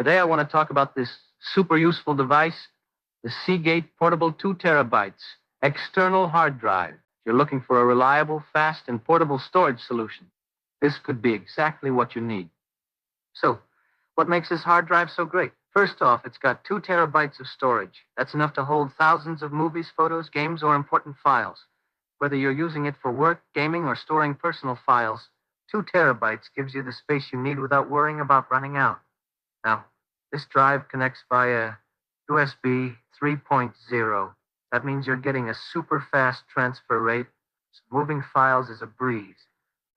Today I want to talk about this super useful device, the Seagate portable 2 terabytes external hard drive. If you're looking for a reliable, fast, and portable storage solution, this could be exactly what you need. So, what makes this hard drive so great? First off, it's got 2 terabytes of storage. That's enough to hold thousands of movies, photos, games, or important files. Whether you're using it for work, gaming, or storing personal files, 2 terabytes gives you the space you need without worrying about running out. Now, this drive connects via USB 3.0. That means you're getting a super fast transfer rate, so moving files is a breeze.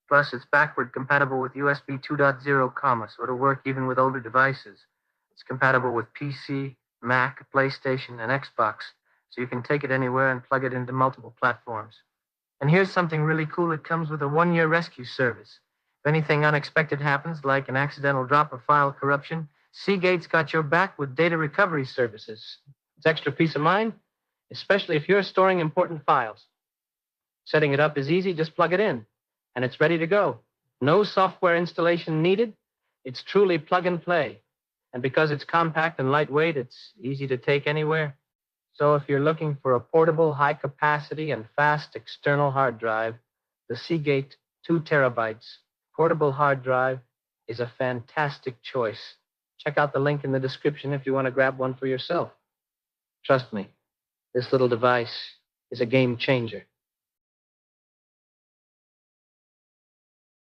Plus, it's backward compatible with USB 2.0, so it'll work even with older devices. It's compatible with PC, Mac, PlayStation, and Xbox, so you can take it anywhere and plug it into multiple platforms. And here's something really cool. It comes with a 1-year rescue service. If anything unexpected happens, like an accidental drop or file corruption, Seagate's got your back with data recovery services. It's extra peace of mind, especially if you're storing important files. Setting it up is easy. Just plug it in, and it's ready to go. No software installation needed. It's truly plug and play. And because it's compact and lightweight, it's easy to take anywhere. So if you're looking for a portable, high-capacity, and fast external hard drive, the Seagate 2 terabytes portable hard drive is a fantastic choice. Check out the link in the description if you want to grab one for yourself. Trust me, this little device is a game changer.